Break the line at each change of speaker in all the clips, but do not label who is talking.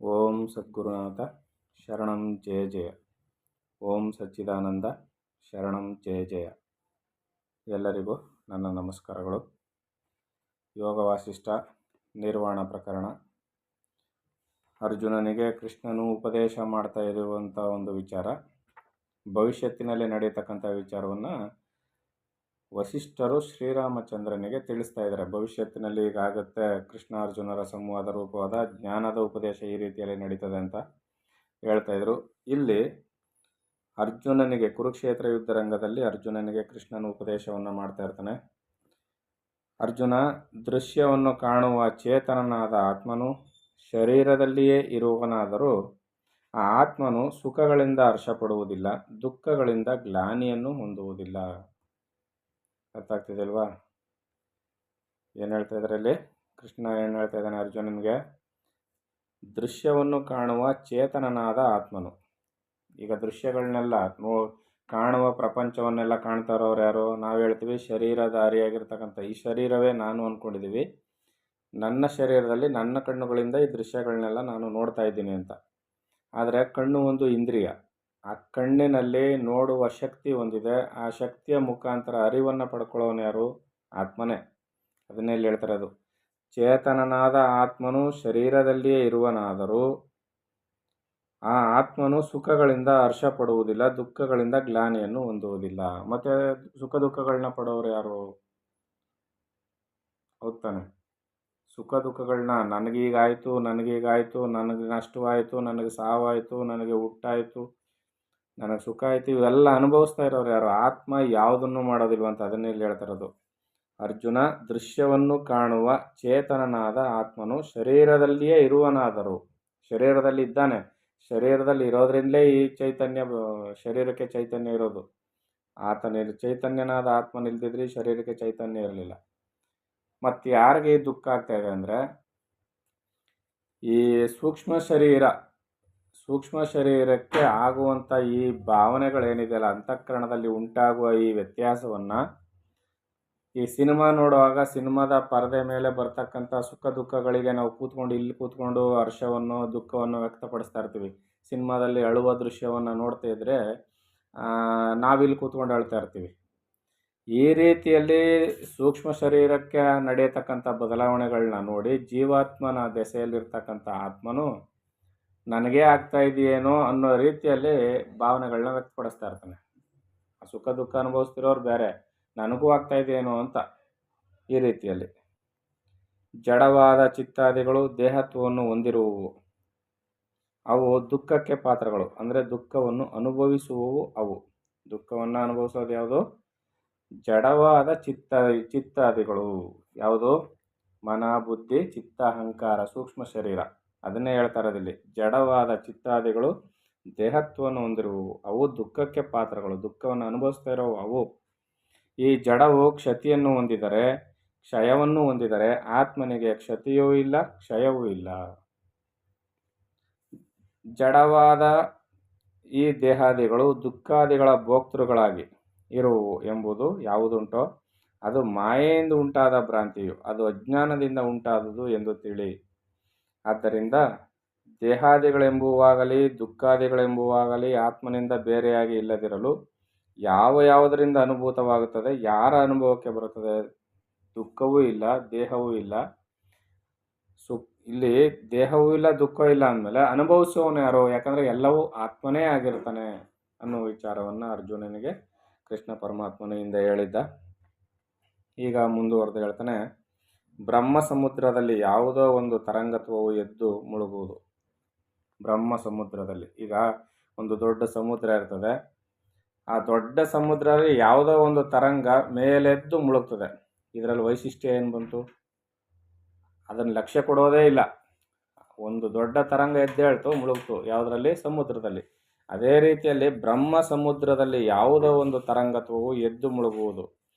ಓಂ ಸದ್ಗುರುನಾಥ ಶರಣಂ ಜಯ ಜಯ. ಓಂ ಸಚ್ಚಿದಾನಂದ ಶರಣಂ ಜಯ ಜಯ. ಎಲ್ಲರಿಗೂ ನನ್ನ ನಮಸ್ಕಾರಗಳು. ಯೋಗ ವಾಸಿಷ್ಠ ನಿರ್ವಾಣ ಪ್ರಕರಣ. ಅರ್ಜುನನಿಗೆ ಕೃಷ್ಣನು ಉಪದೇಶ ಮಾಡ್ತಾ ಇರುವಂಥ ಒಂದು ವಿಚಾರ, ಭವಿಷ್ಯತ್ತಿನಲ್ಲಿ ನಡೆಯತಕ್ಕಂಥ ವಿಚಾರವನ್ನು ವಸಿಷ್ಠರು ಶ್ರೀರಾಮಚಂದ್ರನಿಗೆ ತಿಳಿಸ್ತಾ ಇದ್ದಾರೆ. ಭವಿಷ್ಯತ್ತಿನಲ್ಲಿ ಈಗಾಗುತ್ತೆ ಕೃಷ್ಣ ಅರ್ಜುನರ ಸಂವಾದ ರೂಪವಾದ ಜ್ಞಾನದ ಉಪದೇಶ ಈ ರೀತಿಯಲ್ಲಿ ನಡೀತದೆ ಅಂತ ಹೇಳ್ತಾ ಇದ್ರು. ಇಲ್ಲಿ ಅರ್ಜುನನಿಗೆ ಕುರುಕ್ಷೇತ್ರ ಯುದ್ಧ ರಂಗದಲ್ಲಿ ಅರ್ಜುನನಿಗೆ ಕೃಷ್ಣನ ಉಪದೇಶವನ್ನು ಮಾಡ್ತಾ ಇರ್ತಾನೆ. ಅರ್ಜುನ, ದೃಶ್ಯವನ್ನು ಕಾಣುವ ಚೇತನನಾದ ಆತ್ಮನು ಶರೀರದಲ್ಲಿಯೇ ಇರುವನಾದರೂ ಆ ಆತ್ಮನು ಸುಖಗಳಿಂದ ಹರ್ಷಪಡುವುದಿಲ್ಲ, ದುಃಖಗಳಿಂದ ಗ್ಲಾನಿಯನ್ನು ಹೊಂದುವುದಿಲ್ಲ. ಅರ್ಥ ಆಗ್ತಿದೆ ಅಲ್ವಾ? ಏನು ಹೇಳ್ತಾ ಇದ್ದಾರೆ ಇಲ್ಲಿ? ಕೃಷ್ಣ ಏನು ಹೇಳ್ತಾ ಇದ್ದಾನೆ ಅರ್ಜುನನಿಗೆ? ದೃಶ್ಯವನ್ನು ಕಾಣುವ ಚೇತನನಾದ ಆತ್ಮನು. ಈಗ ದೃಶ್ಯಗಳನ್ನೆಲ್ಲ ಕಾಣುವ ಪ್ರಪಂಚವನ್ನೆಲ್ಲ ಕಾಣ್ತಾ ಇರೋರು ಯಾರು? ನಾವು ಹೇಳ್ತೀವಿ ಶರೀರಧಾರಿಯಾಗಿರ್ತಕ್ಕಂಥ ಈ ಶರೀರವೇ ನಾನು ಅಂದ್ಕೊಂಡಿದ್ದೀವಿ. ನನ್ನ ಶರೀರದಲ್ಲಿ ನನ್ನ ಕಣ್ಣುಗಳಿಂದ ಈ ದೃಶ್ಯಗಳನ್ನೆಲ್ಲ ನಾನು ನೋಡ್ತಾ ಇದ್ದೀನಿ ಅಂತ. ಆದರೆ ಕಣ್ಣು ಒಂದು ಇಂದ್ರಿಯ. ಆ ಕಣ್ಣಿನಲ್ಲಿ ನೋಡುವ ಶಕ್ತಿ ಹೊಂದಿದೆ. ಆ ಶಕ್ತಿಯ ಮುಖಾಂತರ ಅರಿವನ್ನು ಪಡ್ಕೊಳ್ಳೋನು ಯಾರು? ಆತ್ಮನೇ. ಅದನ್ನೇ ಇಲ್ಲಿ ಹೇಳ್ತಾರೆ. ಅದು ಚೇತನನಾದ ಆತ್ಮನು ಶರೀರದಲ್ಲಿಯೇ ಇರುವನಾದರೂ ಆ ಆತ್ಮನು ಸುಖಗಳಿಂದ ಹರ್ಷ ಪಡುವುದಿಲ್ಲ, ದುಃಖಗಳಿಂದ ಗ್ಲಾನಿಯನ್ನು ಹೊಂದುವುದಿಲ್ಲ. ಮತ್ತೆ ಸುಖ ದುಃಖಗಳನ್ನ ಪಡೋರು ಯಾರು? ಹೌದಾನೆ? ಸುಖ ದುಃಖಗಳನ್ನ ನನಗೀಗಾಯಿತು, ನನಗೆ ನಷ್ಟವಾಯಿತು, ನನಗೆ ಸಾವಾಯಿತು, ನನಗೆ ಹುಟ್ಟಾಯಿತು, ನನಗೆ ಸುಖ ಆಯಿತು, ಇವೆಲ್ಲ ಅನುಭವಿಸ್ತಾ ಇರೋರು ಯಾರು? ಆತ್ಮ ಯಾವುದನ್ನು ಮಾಡೋದಿಲ್ವಂತ. ಅದನ್ನೇ ಇಲ್ಲಿ ಹೇಳ್ತಿರೋದು. ಅರ್ಜುನ, ದೃಶ್ಯವನ್ನು ಕಾಣುವ ಚೇತನನಾದ ಆತ್ಮನು ಶರೀರದಲ್ಲಿಯೇ ಇರುವನಾದರೂ, ಶರೀರದಲ್ಲಿ ಇದ್ದಾನೆ, ಶರೀರದಲ್ಲಿ ಇರೋದ್ರಿಂದಲೇ ಈ ಚೈತನ್ಯ, ಶರೀರಕ್ಕೆ ಚೈತನ್ಯ ಇರೋದು. ಆತನ ಚೈತನ್ಯನಾದ ಆತ್ಮ ನಿಲ್ದಿದ್ರಿ ಶರೀರಕ್ಕೆ ಚೈತನ್ಯ ಇರಲಿಲ್ಲ. ಮತ್ತು ಯಾರಿಗೆ ದುಃಖ ಆಗ್ತಾ ಇದೆ ಅಂದರೆ, ಈ ಸೂಕ್ಷ್ಮ ಶರೀರಕ್ಕೆ ಆಗುವಂಥ ಈ ಭಾವನೆಗಳೇನಿದೆಯಲ್ಲ, ಅಂತಃಕರಣದಲ್ಲಿ ಉಂಟಾಗುವ ಈ ವ್ಯತ್ಯಾಸವನ್ನು ಈ ಸಿನಿಮಾ ನೋಡುವಾಗ ಸಿನಿಮಾದ ಪರದೆ ಮೇಲೆ ಬರ್ತಕ್ಕಂಥ ಸುಖ ದುಃಖಗಳಿಗೆ ನಾವು ಇಲ್ಲಿ ಕೂತ್ಕೊಂಡು ಹರ್ಷವನ್ನು ದುಃಖವನ್ನು ವ್ಯಕ್ತಪಡಿಸ್ತಾ ಇರ್ತೀವಿ. ಸಿನಿಮಾದಲ್ಲಿ ಅಳುವ ದೃಶ್ಯವನ್ನು ನೋಡ್ತಾ ಇದ್ದರೆ ನಾವಿಲ್ಲಿ ಕೂತ್ಕೊಂಡು ಅಳ್ತಾ ಇರ್ತೀವಿ. ಈ ರೀತಿಯಲ್ಲಿ ಸೂಕ್ಷ್ಮ ಶರೀರಕ್ಕೆ ನಡೆಯತಕ್ಕಂಥ ಬದಲಾವಣೆಗಳನ್ನ ನೋಡಿ ಜೀವಾತ್ಮನ ದೆಸೆಯಲ್ಲಿರ್ತಕ್ಕಂಥ ಆತ್ಮನು ನನಗೇ ಆಗ್ತಾ ಇದೆಯೇನೋ ಅನ್ನೋ ರೀತಿಯಲ್ಲಿ ಭಾವನೆಗಳನ್ನ ವ್ಯಕ್ತಪಡಿಸ್ತಾ ಇರ್ತಾನೆ. ಆ ಸುಖ ದುಃಖ ಅನುಭವಿಸ್ತಿರೋರು ಬೇರೆ, ನನಗೂ ಆಗ್ತಾ ಇದೆಯೇನೋ ಅಂತ. ಈ ರೀತಿಯಲ್ಲಿ ಜಡವಾದ ಚಿತ್ತಾದಿಗಳು ದೇಹತ್ವವನ್ನು ಹೊಂದಿರುವವು. ಅವು ದುಃಖಕ್ಕೆ ಪಾತ್ರಗಳು, ಅಂದರೆ ದುಃಖವನ್ನು ಅನುಭವಿಸುವವು. ಅವು ದುಃಖವನ್ನು ಅನುಭವಿಸೋದು ಯಾವುದು? ಜಡವಾದ ಚಿತ್ತಾದಿಗಳು. ಯಾವುದು? ಮನ, ಬುದ್ಧಿ, ಚಿತ್ತ, ಅಹಂಕಾರ, ಸೂಕ್ಷ್ಮ ಶರೀರ. ಅದನ್ನೇ ಹೇಳ್ತಾ ಇರೋದಿಲ್ಲಿ. ಜಡವಾದ ಚಿತ್ತಾದಿಗಳು ದೇಹತ್ವವನ್ನು ಹೊಂದಿರುವವು. ಅವು ದುಃಖಕ್ಕೆ ಪಾತ್ರಗಳು, ದುಃಖವನ್ನು ಅನುಭವಿಸ್ತಾ ಇರೋವು ಅವು. ಈ ಜಡವು ಕ್ಷತಿಯನ್ನು ಹೊಂದಿದರೆ, ಕ್ಷಯವನ್ನು ಹೊಂದಿದರೆ, ಆತ್ಮನಿಗೆ ಕ್ಷತಿಯೂ ಇಲ್ಲ, ಕ್ಷಯವೂ ಇಲ್ಲ. ಜಡವಾದ ಈ ದೇಹಾದಿಗಳು ದುಃಖಾದಿಗಳ ಭೋಕ್ತೃಗಳಾಗಿ ಇರುವು ಎಂಬುದು ಯಾವುದುಂಟೋ ಅದು ಮಾಯೆಯಿಂದ ಉಂಟಾದ ಭ್ರಾಂತಿಯು, ಅದು ಅಜ್ಞಾನದಿಂದ ಉಂಟಾದುದು ಎಂದು ತಿಳಿ. ಆದ್ದರಿಂದ ದೇಹಾದಿಗಳೆಂಬುವಾಗಲಿ ದುಃಖಾದಿಗಳೆಂಬುವಾಗಲಿ ಆತ್ಮನಿಂದ ಬೇರೆಯಾಗಿ ಇಲ್ಲದಿರಲು ಯಾವುದರಿಂದ ಅನುಭೂತವಾಗುತ್ತದೆ, ಯಾರ ಅನುಭವಕ್ಕೆ ಬರುತ್ತದೆ? ದುಃಖವೂ ಇಲ್ಲ, ದೇಹವೂ ಇಲ್ಲ. ಇಲ್ಲಿ ದೇಹವೂ ಇಲ್ಲ, ದುಃಖವೂ ಇಲ್ಲ ಅಂದಮೇಲೆ ಅನುಭವಿಸುವವನು ಯಾರು? ಯಾಕಂದರೆ ಎಲ್ಲವೂ ಆತ್ಮನೇ ಆಗಿರ್ತಾನೆ ಅನ್ನೋ ವಿಚಾರವನ್ನು ಅರ್ಜುನನಿಗೆ ಕೃಷ್ಣ ಪರಮಾತ್ಮನಿಂದ ಹೇಳಿದ್ದ. ಈಗ ಮುಂದುವರೆದು ಹೇಳ್ತಾನೆ, ಬ್ರಹ್ಮ ಸಮುದ್ರದಲ್ಲಿ ಯಾವುದೋ ಒಂದು ತರಂಗತ್ವವು ಎದ್ದು ಮುಳುಗುವುದು. ಬ್ರಹ್ಮ ಸಮುದ್ರದಲ್ಲಿ ಈಗ ಒಂದು ದೊಡ್ಡ ಸಮುದ್ರ ಇರ್ತದೆ. ಆ ದೊಡ್ಡ ಸಮುದ್ರದಲ್ಲಿ ಯಾವುದೋ ಒಂದು ತರಂಗ ಮೇಲೆದ್ದು ಮುಳುಗ್ತದೆ. ಇದರಲ್ಲಿ ವೈಶಿಷ್ಟ್ಯ ಏನು ಬಂತು? ಅದನ್ನು ಲಕ್ಷ್ಯ ಕೊಡೋದೇ ಇಲ್ಲ. ಒಂದು ದೊಡ್ಡ ತರಂಗ ಎದ್ದೇಳ್ತು, ಮುಳುಗ್ತು. ಯಾವುದರಲ್ಲಿ? ಸಮುದ್ರದಲ್ಲಿ. ಅದೇ ರೀತಿಯಲ್ಲಿ ಬ್ರಹ್ಮ ಸಮುದ್ರದಲ್ಲಿ ಯಾವುದೋ ಒಂದು ತರಂಗತ್ವವು ಎದ್ದು ಮುಳುಗುವುದು.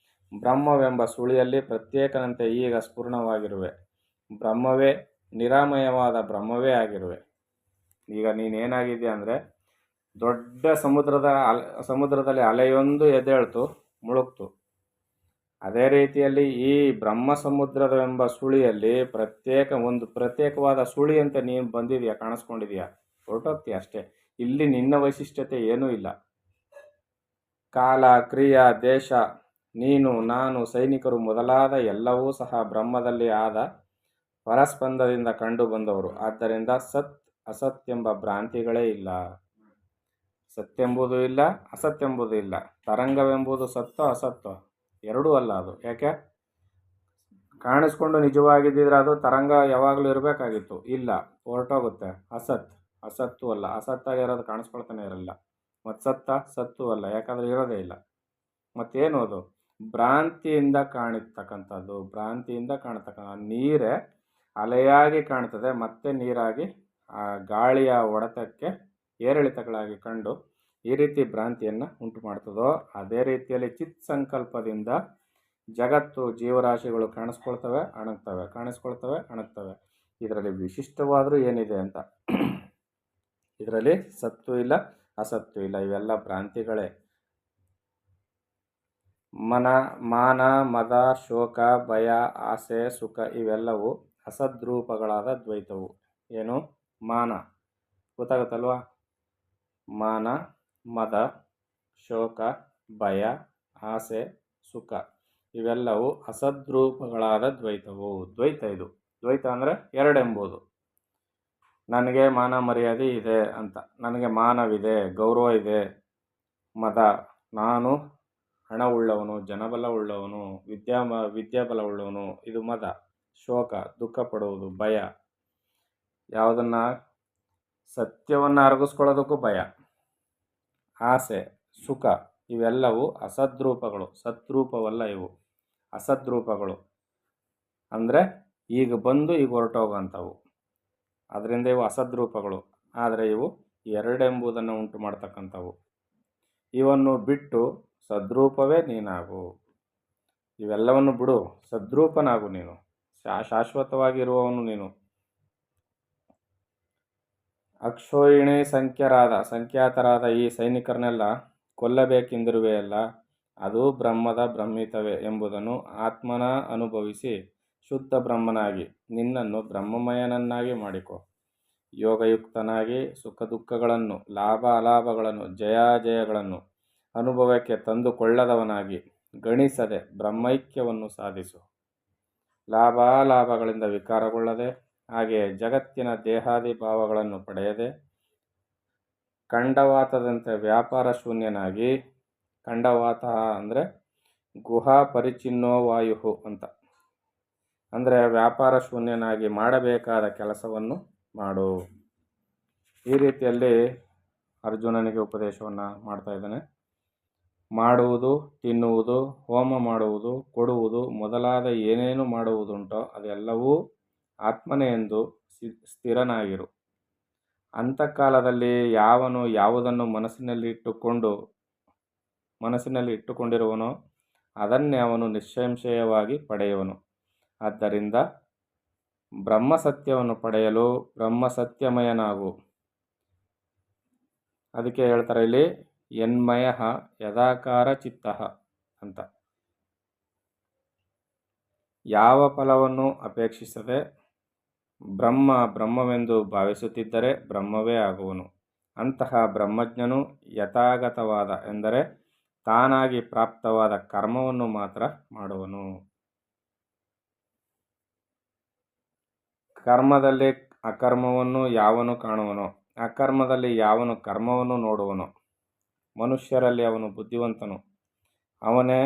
ಬ್ರಹ್ಮವೆಂಬ ಸುಳಿಯಲ್ಲಿ ಪ್ರತ್ಯೇಕನಂತೆ ಈಗ ಸ್ಫುರಣವಾಗಿರುವೆ. ಬ್ರಹ್ಮವೇ, ನಿರಾಮಯವಾದ ಬ್ರಹ್ಮವೇ ಆಗಿರುವೆ. ಈಗ ನೀನೇನಾಗಿದೆಯಾ ಅಂದರೆ, ದೊಡ್ಡ ಸಮುದ್ರದಲ್ಲಿ ಅಲೆಯೊಂದು ಎದ್ದೇಳ್ತು, ಮುಳುಗ್ತು. ಅದೇ ರೀತಿಯಲ್ಲಿ ಈ ಬ್ರಹ್ಮ ಸಮುದ್ರವೆಂಬ ಸುಳಿಯಲ್ಲಿ ಪ್ರತ್ಯೇಕವಾದ ಸುಳಿ ಅಂತ ನೀನು ಬಂದಿದೆಯಾ, ಕಾಣಿಸ್ಕೊಂಡಿದೆಯಾ, ಹೊರಟೋಗ್ತೀಯ ಅಷ್ಟೇ. ಇಲ್ಲಿ ನಿನ್ನ ವೈಶಿಷ್ಟ್ಯತೆ ಏನೂ ಇಲ್ಲ. ಕಾಲ, ಕ್ರಿಯಾ, ದೇಶ, ನೀನು, ನಾನು, ಸೈನಿಕರು ಮೊದಲಾದ ಎಲ್ಲವೂ ಸಹ ಬ್ರಹ್ಮದಲ್ಲಿ ಆದ ಪರಸ್ಪಂದದಿಂದ ಕಂಡು ಬಂದವರು. ಆದ್ದರಿಂದ ಸತ್ ಅಸತ್ ಎಂಬ ಭ್ರಾಂತಿಗಳೇ ಇಲ್ಲ. ಸತ್ಯೆಂಬುದು ಇಲ್ಲ, ಅಸತ್ಯೆಂಬುದು ಇಲ್ಲ. ತರಂಗವೆಂಬುದು ಸತ್ತೋ ಅಸತ್ತೋ ಎರಡೂ ಅಲ್ಲ. ಅದು ಯಾಕೆ? ಕಾಣಿಸ್ಕೊಂಡು ನಿಜವಾಗಿದ್ದಿದ್ರೆ ಅದು ತರಂಗ ಯಾವಾಗಲೂ ಇರಬೇಕಾಗಿತ್ತು. ಇಲ್ಲ, ಹೊರಟೋಗುತ್ತೆ. ಅಸತ್ತು ಅಲ್ಲ. ಅಸತ್ತಾಗಿರೋದು ಕಾಣಿಸ್ಕೊಳ್ತಾನೆ ಇರಲ್ಲ. ಮತ್ತು ಸತ್ತು ಅಲ್ಲ, ಯಾಕಂದರೆ ಇರೋದೇ ಇಲ್ಲ. ಮತ್ತೇನು ಅದು? ಭ್ರಾಂತಿಯಿಂದ ಕಾಣಿಸ್ತಕ್ಕಂಥದ್ದು. ನೀರೇ ಅಲೆಯಾಗಿ ಕಾಣ್ತದೆ, ಮತ್ತೆ ನೀರಾಗಿ ಆ ಗಾಳಿಯ ಹೊಡೆತಕ್ಕೆ ಏರಿಳಿತಗಳಾಗಿ ಕಂಡು ಈ ರೀತಿ ಭ್ರಾಂತಿಯನ್ನು ಉಂಟು ಮಾಡ್ತದೋ ಅದೇ ರೀತಿಯಲ್ಲಿ ಚಿತ್ ಸಂಕಲ್ಪದಿಂದ ಜಗತ್ತು, ಜೀವರಾಶಿಗಳು ಕಾಣಿಸ್ಕೊಳ್ತವೆ, ಅಣಗ್ತವೆ. ಇದರಲ್ಲಿ ವಿಶಿಷ್ಟವಾದರೂ ಏನಿದೆ ಅಂತ? ಇದರಲ್ಲಿ ಸತ್ತು ಇಲ್ಲ, ಅಸತ್ತು ಇಲ್ಲ. ಇವೆಲ್ಲ ಭ್ರಾಂತಿಗಳೇ. ಮಾನ, ಮದ, ಶೋಕ, ಭಯ, ಆಸೆ, ಸುಖ ಇವೆಲ್ಲವೂ ಅಸದ್ರೂಪಗಳಾದ ದ್ವೈತವು. ಏನು? ಮಾನ ಗೊತ್ತಾಗುತ್ತಲ್ವಾ? ಮಾನ, ಮದ, ಶೋಕ, ಭಯ, ಆಸೆ, ಸುಖ ಇವೆಲ್ಲವೂ ಅಸದ್ರೂಪಗಳಾದ ದ್ವೈತವು. ಇದು ದ್ವೈತ ಅಂದರೆ ಎರಡೆಂಬುದು. ನನಗೆ ಮಾನ ಮರ್ಯಾದೆ ಇದೆ ಅಂತ, ನನಗೆ ಮಾನವಿದೆ, ಗೌರವ ಇದೆ. ಮದ, ನಾನು ಹಣವುಳ್ಳವನು, ಜನಬಲ ಉಳ್ಳವನು, ವಿದ್ಯಾಬಲ ಉಳ್ಳವನು, ಇದು ಮದ. ಶೋಕ, ದುಃಖ ಪಡುವುದು, ಭಯ, ಯಾವುದನ್ನು ಸತ್ಯವನ್ನು ಅರಗಿಸ್ಕೊಳ್ಳೋದಕ್ಕೂ ಭಯ. ಆಸೆ, ಸುಖ ಇವೆಲ್ಲವೂ ಅಸದ್ರೂಪಗಳು. ಸದ್ರೂಪವಲ್ಲ ಇವು, ಅಸದ್ರೂಪಗಳು. ಅಂದರೆ ಈಗ ಬಂದು ಈಗ ಹೊರಟೋಗೋಂಥವು. ಅದರಿಂದ ಇವು ಅಸದ್ರೂಪಗಳು. ಆದರೆ ಇವು ಎರಡೆಂಬುದನ್ನು ಉಂಟು ಮಾಡ್ತಕ್ಕಂಥವು. ಇವನ್ನು ಬಿಟ್ಟು ಸದ್ರೂಪವೇ ನೀನಾಗು. ಇವೆಲ್ಲವನ್ನು ಬಿಡು, ಸದ್ರೂಪನಾಗು ನೀನು. ಶಾಶ್ವತವಾಗಿರುವವನು ನೀನು. ಅಕ್ಷೋಹಿಣಿ ಸಂಖ್ಯಾತರಾದ ಈ ಸೈನಿಕರನ್ನೆಲ್ಲ ಕೊಲ್ಲಬೇಕೆಂದಿರುವೆಯಲ್ಲ, ಅದು ಬ್ರಹ್ಮದ ಬ್ರಹ್ಮಿತವೇ ಎಂಬುದನ್ನು ಆತ್ಮನ ಅನುಭವಿಸಿ ಶುದ್ಧ ಬ್ರಹ್ಮನಾಗಿ ನಿನ್ನನ್ನು ಬ್ರಹ್ಮಮಯನನ್ನಾಗಿ ಮಾಡಿಕೊ. ಯೋಗಯುಕ್ತನಾಗಿ ಸುಖ ದುಃಖಗಳನ್ನು, ಲಾಭ ಅಲಾಭಗಳನ್ನು, ಜಯಾಜಯಗಳನ್ನು ಅನುಭವಕ್ಕೆ ತಂದುಕೊಳ್ಳದವನಾಗಿ ಗಣಿಸದೆ ಬ್ರಹ್ಮೈಕ್ಯವನ್ನು ಸಾಧಿಸು. ಲಾಭಾಲಾಭಗಳಿಂದ ವಿಕಾರಗೊಳ್ಳದೆ, ಹಾಗೆ ಜಗತ್ತಿನ ದೇಹಾದಿ ಭಾವಗಳನ್ನು ಪಡೆಯದೆ, ಖಂಡವಾತದಂತೆ ವ್ಯಾಪಾರ ಶೂನ್ಯನಾಗಿ, ಖಂಡವಾತ ಅಂದರೆ ಗುಹಾ ಪರಿಚಿನ್ನೋ ವಾಯು ಅಂತ, ಅಂದರೆ ವ್ಯಾಪಾರ ಶೂನ್ಯನಾಗಿ ಮಾಡಬೇಕಾದ ಕೆಲಸವನ್ನು ಮಾಡು. ಈ ರೀತಿಯಲ್ಲಿ ಅರ್ಜುನನಿಗೆ ಉಪದೇಶವನ್ನು ಮಾಡ್ತಾ ಇದ್ದಾನೆ. ಮಾಡುವುದು, ತಿನ್ನುವುದು, ಹೋಮ ಮಾಡುವುದು, ಕೊಡುವುದು ಮೊದಲಾದ ಏನೇನು ಮಾಡುವುದುಂಟೋ ಅದೆಲ್ಲವೂ ಆತ್ಮನೇ ಎಂದು ಸ್ಥಿರನಾಗಿರು. ಅಂತಃಕಾಲದಲ್ಲಿ ಯಾವನು ಯಾವುದನ್ನು ಮನಸ್ಸಿನಲ್ಲಿ ಇಟ್ಟುಕೊಂಡಿರುವನೋ ಅದನ್ನೇ ಅವನು ನಿಸ್ಸಂಶಯವಾಗಿ ಪಡೆಯುವನು. ಆದ್ದರಿಂದ ಬ್ರಹ್ಮಸತ್ಯವನ್ನು ಪಡೆಯಲು ಬ್ರಹ್ಮಸತ್ಯಮಯನಾಗು. ಅದಕ್ಕೆ ಹೇಳ್ತಾರೆ ಇಲ್ಲಿ ಯನ್ಮಯ ಯದಾಕಾರ ಚಿತ್ತ ಅಂತ. ಯಾವ ಫಲವನ್ನು ಅಪೇಕ್ಷಿಸದೆ ಬ್ರಹ್ಮವೆಂದು ಭಾವಿಸುತ್ತಿದ್ದರೆ ಬ್ರಹ್ಮವೇ ಆಗುವನು. ಅಂತಹ ಬ್ರಹ್ಮಜ್ಞನು ಯಥಾಗತವಾದ ಎಂದರೆ ತಾನಾಗಿ ಪ್ರಾಪ್ತವಾದ ಕರ್ಮವನ್ನು ಮಾತ್ರ ಮಾಡುವನು. ಕರ್ಮದಲ್ಲಿ ಅಕರ್ಮವನ್ನು ಯಾವನು ಕಾಣುವನೋ, ಅಕರ್ಮದಲ್ಲಿ ಯಾವನು ಕರ್ಮವನ್ನು ನೋಡುವನೋ, ಮನುಷ್ಯರಲ್ಲಿ ಅವನು ಬುದ್ಧಿವಂತನು, ಅವನೇ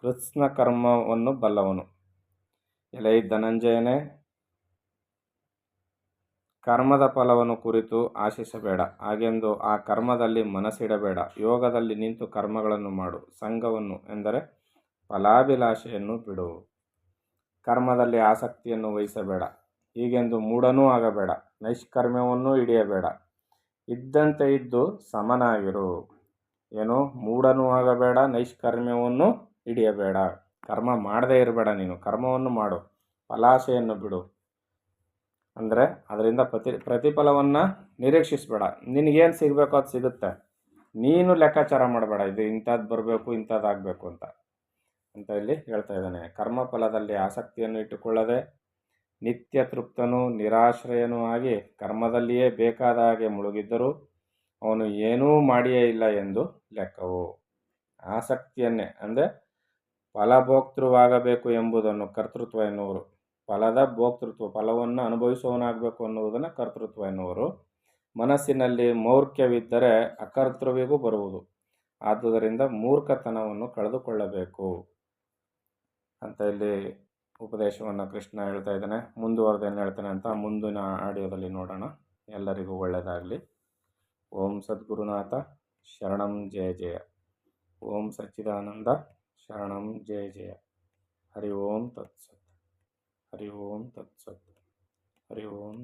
ಕೃತ್ಸ್ನ ಕರ್ಮವನ್ನು ಬಲ್ಲವನು. ಎಲೈ ಧನಂಜಯನೇ, ಕರ್ಮದ ಫಲವನ್ನು ಕುರಿತು ಆಶಿಸಬೇಡ. ಹಾಗೆಂದು ಆ ಕರ್ಮದಲ್ಲಿ ಮನಸ್ಸಿಡಬೇಡ. ಯೋಗದಲ್ಲಿ ನಿಂತು ಕರ್ಮಗಳನ್ನು ಮಾಡು. ಸಂಘವನ್ನು ಎಂದರೆ ಫಲಾಭಿಲಾಷೆಯನ್ನು ಬಿಡು. ಕರ್ಮದಲ್ಲಿ ಆಸಕ್ತಿಯನ್ನು ವಹಿಸಬೇಡ. ಹೀಗೆಂದು ಮೂಢನೂ ಆಗಬೇಡ. ನೈಷ್ಕರ್ಮ್ಯವನ್ನು ಹಿಡಿಯಬೇಡ. ಇದ್ದಂತೆ ಇದ್ದು ಸಮನಾಗಿರು. ಏನು? ಮೂಢನೂ ಆಗಬೇಡ, ನೈಷ್ಕರ್ಮ್ಯವನ್ನು ಹಿಡಿಯಬೇಡ. ಕರ್ಮ ಮಾಡದೇ ಇರಬೇಡ. ನೀನು ಕರ್ಮವನ್ನು ಮಾಡು, ಫಲಾಶೆಯನ್ನು ಬಿಡು. ಅಂದರೆ ಅದರಿಂದ ಪ್ರತಿಫಲವನ್ನು ನಿರೀಕ್ಷಿಸಬೇಡ. ನಿನಗೇನು ಸಿಗಬೇಕೋ ಅದು ಸಿಗುತ್ತೆ. ನೀನು ಲೆಕ್ಕಾಚಾರ ಮಾಡಬೇಡ, ಇದು ಇಂಥದ್ದು ಬರಬೇಕು, ಇಂಥದ್ದಾಗಬೇಕು ಅಂತ. ಅಂತ ಇಲ್ಲಿ ಹೇಳ್ತಾ ಇದ್ದಾನೆ. ಕರ್ಮಫಲದಲ್ಲಿ ಆಸಕ್ತಿಯನ್ನು ಇಟ್ಟುಕೊಳ್ಳದೆ ನಿತ್ಯ ತೃಪ್ತನೂ ನಿರಾಶ್ರಯನೂ ಆಗಿ ಕರ್ಮದಲ್ಲಿಯೇ ಬೇಕಾದ ಹಾಗೆ ಮುಳುಗಿದ್ದರೂ ಅವನು ಏನೂ ಮಾಡಿಯೇ ಇಲ್ಲ ಎಂದು ಲೆಕ್ಕವು. ಆಸಕ್ತಿಯನ್ನೇ ಅಂದರೆ ಫಲಭೋಕ್ತೃವಾಗಬೇಕು ಎಂಬುದನ್ನು ಕರ್ತೃತ್ವ ಎನ್ನುವರು. ಫಲದ ಭೋಕ್ತೃತ್ವ, ಫಲವನ್ನು ಅನುಭವಿಸುವವನಾಗಬೇಕು ಅನ್ನುವುದನ್ನು ಕರ್ತೃತ್ವ ಎನ್ನುವರು. ಮನಸ್ಸಿನಲ್ಲಿ ಮೌರ್ಖ್ಯವಿದ್ದರೆ ಅಕರ್ತೃವಿಗೂ ಬರುವುದು. ಆದುದರಿಂದ ಮೂರ್ಖತನವನ್ನು ಕಳೆದುಕೊಳ್ಳಬೇಕು ಅಂತ ಇಲ್ಲಿ ಉಪದೇಶವನ್ನು ಕೃಷ್ಣ ಹೇಳ್ತಾ ಇದ್ದಾನೆ. ಮುಂದುವರೆದು ಏನು ಹೇಳ್ತಾನೆ ಅಂತ ಮುಂದಿನ ಆಡಿಯೋದಲ್ಲಿ ನೋಡೋಣ. ಎಲ್ಲರಿಗೂ ಒಳ್ಳೆಯದಾಗಲಿ. ಓಂ ಸದ್ಗುರುನಾಥ ಶರಣಂ ಜಯ ಜಯ. ಓಂ ಸಚ್ಚಿದಾನಂದ ಶರಣಂ ಜಯ ಜಯ. ಹರಿ ಓಂ ತತ್ಸತ್. ಹರಿ ಓಂ ತತ್ಸತ್. ಹರಿ ಓಂ.